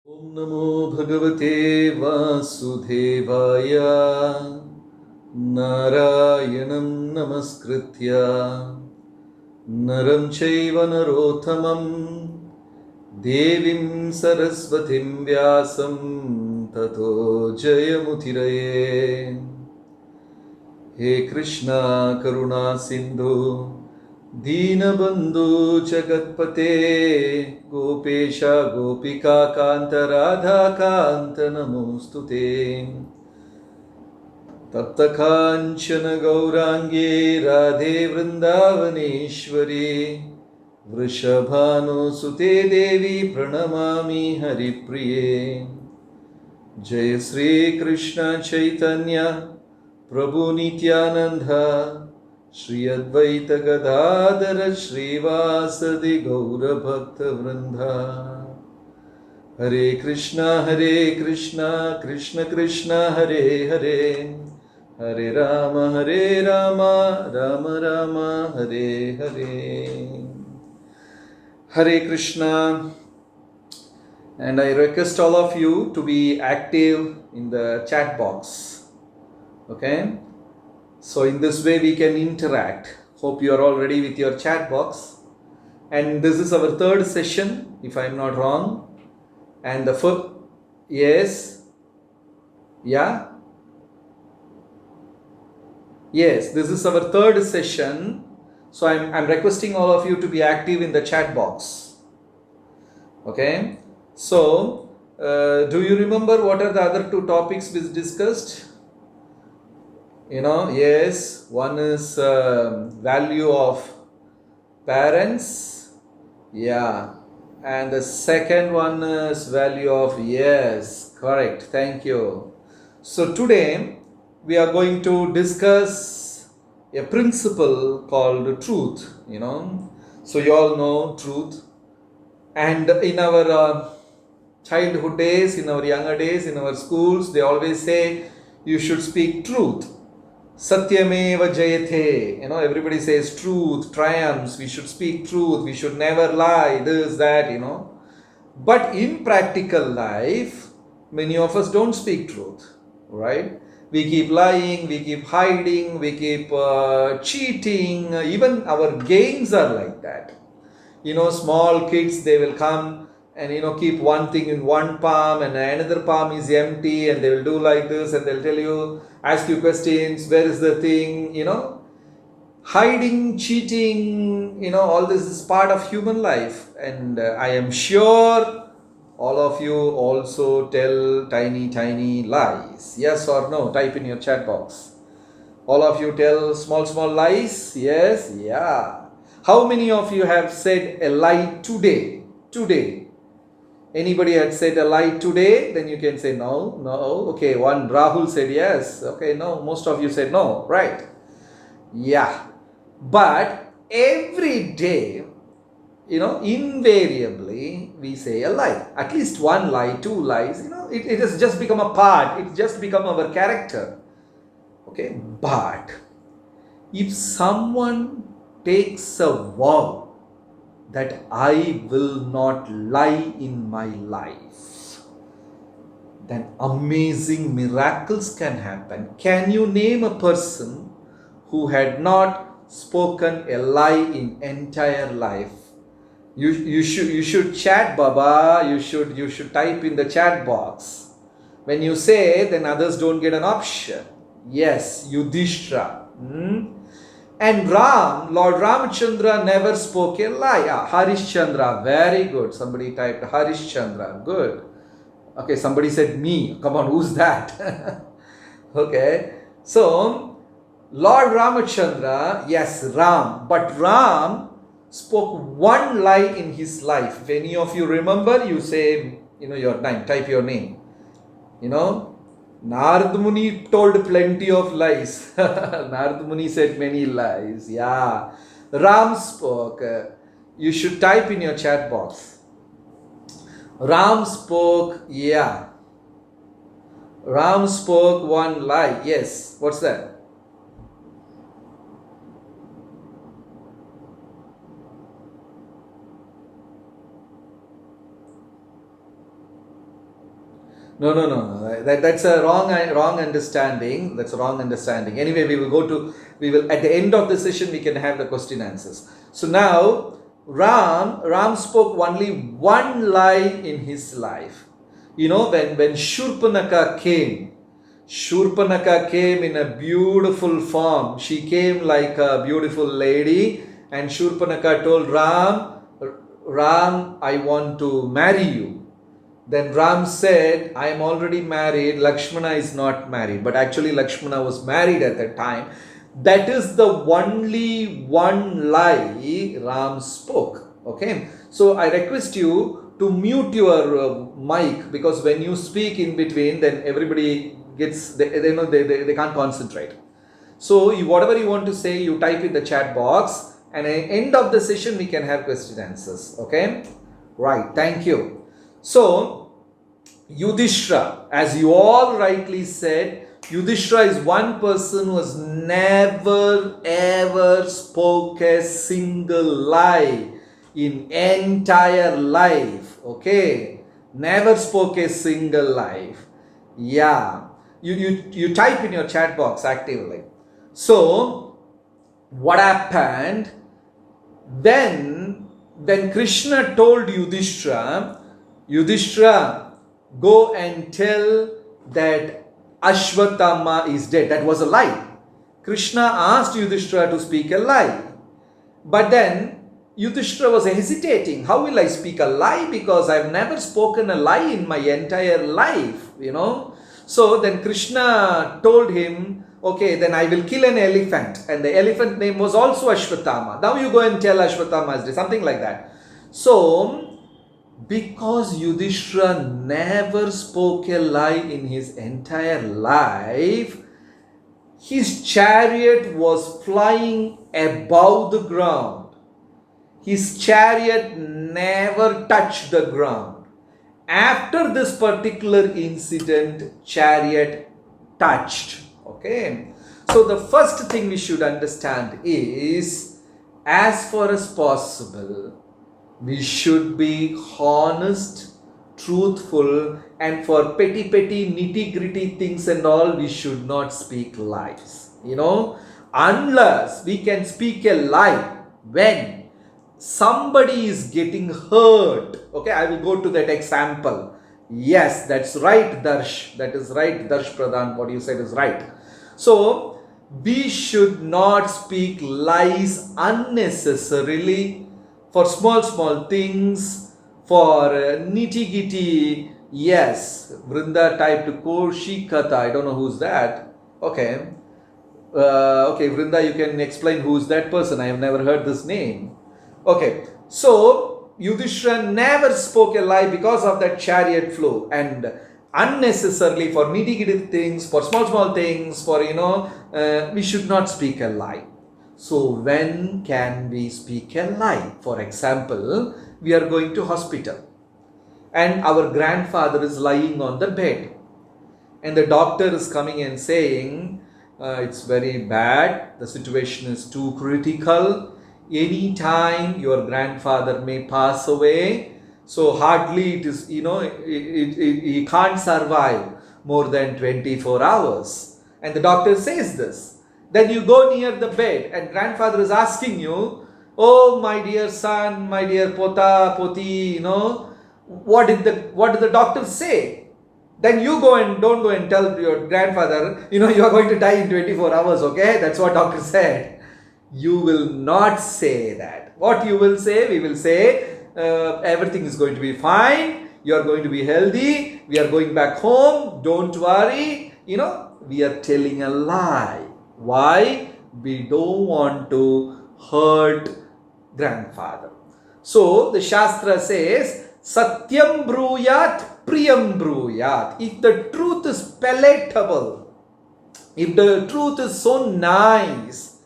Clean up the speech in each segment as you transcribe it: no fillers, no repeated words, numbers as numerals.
Om Namo Bhagavate Vasudevaya Narayanam Namaskritya Naram Chaiva Narottamam Devim Saraswatim Vyasam Tato Jayamutiraye. He Krishna Karuna Sindhu Deenabandhu Jagatpate Gopesha Gopika Kanta Radha Kanta Namostute Tapta Kanchana Gaurangi Radhe Vrindavaneshwari Vrishabhanu Sute Devi Pranamami Haripriye. Jai Sri Krishna Chaitanya Prabhu Nityananda Shri Advaita Gadadhara Srivasadi Gaura Bhakta Vrinda. Hare Krishna Krishna Krishna Hare Hare Hare Rama Rama Rama Hare Hare. Hare Krishna. And I request all of you to be active in the chat box. Okay? So in this way we can interact. Hope you are all ready with your chat box. And this is our third session, if I am not wrong. And the first, yes, yeah, yes, this is our third session. So I'm requesting all of you to be active in the chat box. Okay? So, do you remember what are the other two topics we discussed? Yes, one is value of parents, yeah, and the second one is value of, yes, correct, thank you. So today we are going to discuss a principle called truth, so you all know truth. And in our childhood days, in our younger days, in our schools, they always say you should speak truth. Satyameva Jayate. Everybody says truth triumphs. We should speak truth. We should never lie. This, that, But in practical life, many of us don't speak truth, right? We keep lying, we keep hiding, we keep cheating. Even our games are like that. Small kids, they will come and keep one thing in one palm and another palm is empty, and they will do like this, and they'll tell you, ask you questions, where is the thing, hiding, cheating, all this is part of human life. And I am sure all of you also tell tiny lies. Yes or no? Type in your chat box. All of you tell small lies? Yes? Yeah. How many of you have said a lie today? Anybody had said a lie today? Then you can say no. Okay, one Rahul said yes. Okay, no, most of you said no, right? Yeah. But every day, invariably we say a lie. At least one lie, two lies, it has just become a part. It's just become our character. Okay, but if someone takes a vow that I will not lie in my life, then amazing miracles can happen. Can you name a person who had not spoken a lie in entire life? You should chat, Baba. You should type in the chat box. When you say, then others don't get an option. Yes, Yudhishthira. And Lord Ramachandra never spoke a lie. Harishchandra, very good. Somebody typed Harishchandra, good. Okay, somebody said me. Come on, who's that? Okay, so Lord Ramachandra, yes, Ram. But Ram spoke one lie in his life. If any of you remember, you say, your name, type your name. Narad Muni told plenty of lies. Narad Muni said many lies. Yeah. Ram spoke. You should type in your chat box. Ram spoke. Yeah. Ram spoke one lie. Yes. What's that? No. That's a wrong understanding. That's a wrong understanding. Anyway, we will at the end of the session we can have the question answers. So now Ram spoke only one lie in his life. You know, when Shurpanaka came in a beautiful form. She came like a beautiful lady, and Shurpanaka told Ram, I want to marry you. Then Ram said, I am already married, Lakshmana is not married. But actually Lakshmana was married at that time. That is the only one lie Ram spoke. Okay. So I request you to mute your mic, because when you speak in between, then everybody gets, they can't concentrate. So whatever you want to say, you type in the chat box, and at the end of the session we can have question answers. Okay. Right. Thank you. So, Yudhishthira, as you all rightly said, Yudhishthira is one person who has never ever spoke a single lie in entire life. Okay, never spoke a single lie. Yeah, you type in your chat box actively. So, what happened? Then Krishna told Yudhishthira, go and tell that Ashwatthama is dead. That was a lie. Krishna asked Yudhishthira to speak a lie. But then Yudhishthira was hesitating. How will I speak a lie? Because I've never spoken a lie in my entire life, So then Krishna told him, okay, then I will kill an elephant. And the elephant name was also Ashwatthama. Now you go and tell Ashwatthama is dead. Something like that. So, because Yudhishthira never spoke a lie in his entire life, his chariot was flying above the ground. His chariot never touched the ground. After this particular incident, chariot touched. Okay. So the first thing we should understand is, as far as possible, we should be honest, truthful, and for petty nitty-gritty things and all, we should not speak lies. Unless we can speak a lie when somebody is getting hurt. Okay, I will go to that example. Yes, that's right, Darsh. That is right, Darsh Pradhan. What you said is right. So, we should not speak lies unnecessarily for small things, for nitty-gritty. Yes, Vrinda typed Koshikata. I don't know who's that. Okay. Okay, Vrinda, you can explain who's that person. I have never heard this name. Okay. So, Yudhishthira never spoke a lie because of that chariot flew, and unnecessarily for nitty-gritty things, for small things, for we should not speak a lie. So when can we speak a lie? For example, we are going to hospital and our grandfather is lying on the bed, and the doctor is coming and saying, it's very bad, the situation is too critical, anytime your grandfather may pass away. So hardly it is, he can't survive more than 24 hours. And the doctor says this. Then you go near the bed and grandfather is asking you, oh my dear son, my dear poti, what did the doctor say? Then you don't go and tell your grandfather, you are going to die in 24 hours, okay? That's what doctor said. You will not say that. What you will say? We will say, everything is going to be fine, you are going to be healthy, we are going back home, don't worry. We are telling a lie. Why? We don't want to hurt grandfather. So the Shastra says, Satyam bruyat, priyam bruyat. If the truth is palatable, if the truth is so nice,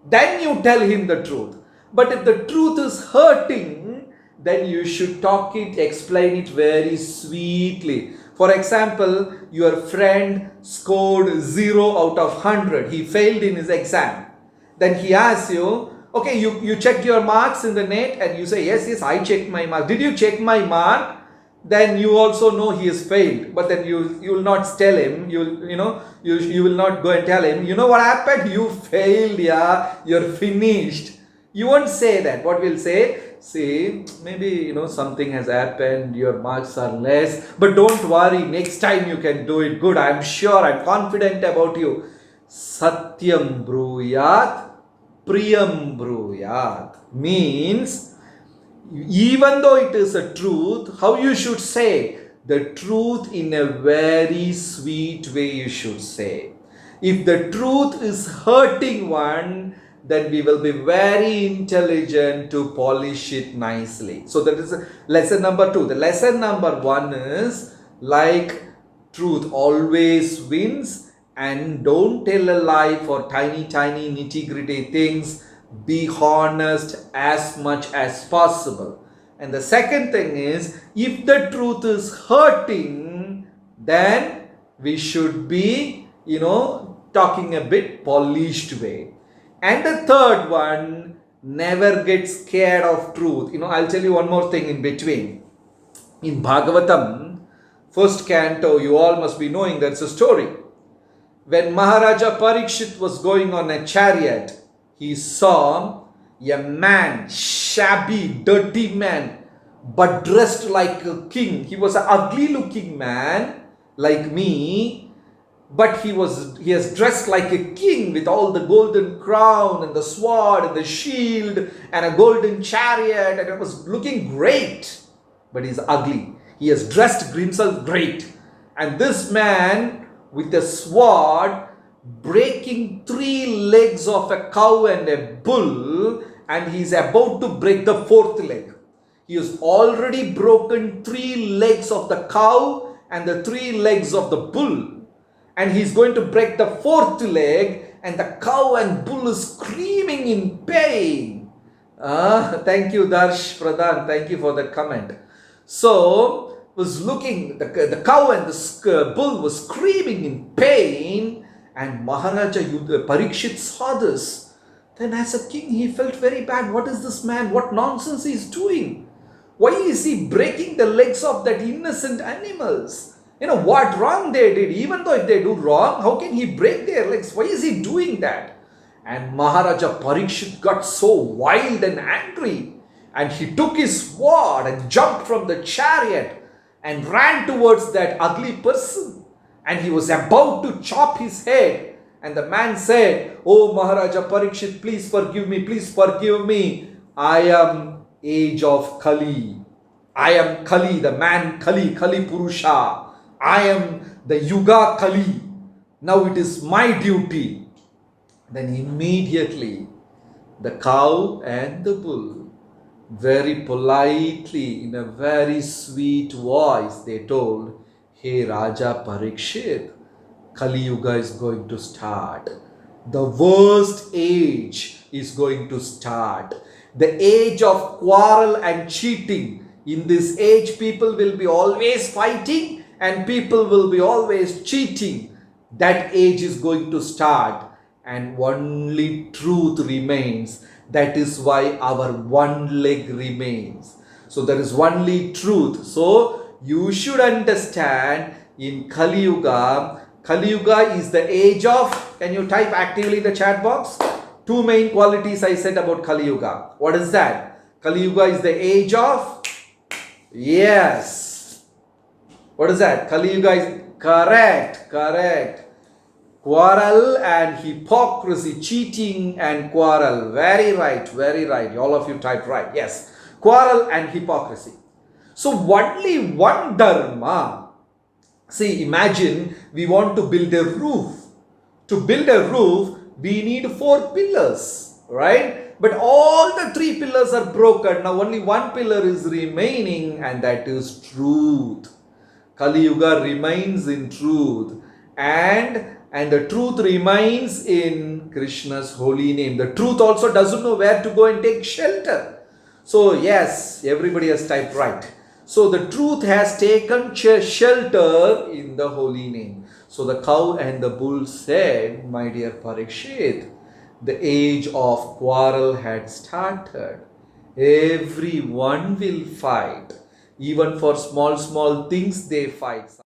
then you tell him the truth. But if the truth is hurting, then you should explain it very sweetly. For example, your friend scored 0 out of 100. He failed in his exam. Then he asks you, okay, you checked your marks in the net, and you say, yes, I checked my mark. Did you check my mark? then you also know he has failed. But then you will not tell him, you will not go and tell him, you know what happened? You failed, yeah, you're finished. You won't say that. What we'll say, see, maybe, something has happened, your marks are less, but don't worry, next time you can do it good. I'm sure, I'm confident about you. Satyam bruyat, priyam bruyat means, even though it is a truth, how you should say the truth in a very sweet way you should say. If the truth is hurting one, then we will be very intelligent to polish it nicely. So that is lesson number 2. The lesson number 1 is, like, truth always wins, and don't tell a lie for tiny nitty-gritty things. Be honest as much as possible. And the second thing is, if the truth is hurting, then we should be, talking a bit polished way. And the third one, never get scared of truth. I'll tell you one more thing in between. In Bhagavatam, first canto, you all must be knowing that's a story. When Maharaja Parikshit was going on a chariot, he saw a man, shabby, dirty man, but dressed like a king. He was an ugly looking man, like me, but he has dressed like a king with all the golden crown and the sword and the shield and a golden chariot, and it was looking great, but he's ugly. He has dressed himself great. And this man with a sword, breaking 3 legs of a cow and a bull, and he is about to break the 4th leg. He has already broken 3 legs of the cow and the 3 legs of the bull, and he is going to break the 4th leg, and the cow and bull is screaming in pain. Thank you, Darsh Pradhan. Thank you for that comment. So, was looking, the cow and the bull was screaming in pain, and Maharaja Parikshit saw this. Then as a king, he felt very bad. What is this man? What nonsense he is doing? Why is he breaking the legs of that innocent animals? What wrong they did? Even though if they do wrong, how can he break their legs? Why is he doing that? And Maharaja Parikshit got so wild and angry, and he took his sword and jumped from the chariot and ran towards that ugly person, and he was about to chop his head. And the man said, "Oh Maharaja Parikshit, please forgive me, please forgive me. I am age of Kali. I am Kali, the man Kali, Kali Purusha. I am the Yuga Kali. Now it is my duty." Then immediately the cow and the bull, very politely, in a very sweet voice, they told, "Hey Raja Parikshit, Kali Yuga is going to start. The worst age is going to start. The age of quarrel and cheating. In this age, people will be always fighting and people will be always cheating. That age is going to start, and only truth remains. That is why our one leg remains. So there is only truth. So you should understand, in Kali Yuga is the age of," can you type actively in the chat box? 2 main qualities I said about Kali Yuga. What is that? Kali Yuga is the age of, yes. What is that? Kali Yuga is, correct. Quarrel and hypocrisy, cheating and quarrel. Very right. All of you typed right. Yes. Quarrel and hypocrisy. So only one dharma. See, imagine we want to build a roof. To build a roof, we need 4 pillars, right? But all the 3 pillars are broken. Now only 1 pillar is remaining, and that is truth. Kali Yuga remains in truth. And the truth remains in Krishna's holy name. The truth also doesn't know where to go and take shelter. So yes, everybody has typed right. So the truth has taken shelter in the holy name. So the cow and the bull said, "My dear Parikshit, the age of quarrel had started. Everyone will fight. even for small things they fight.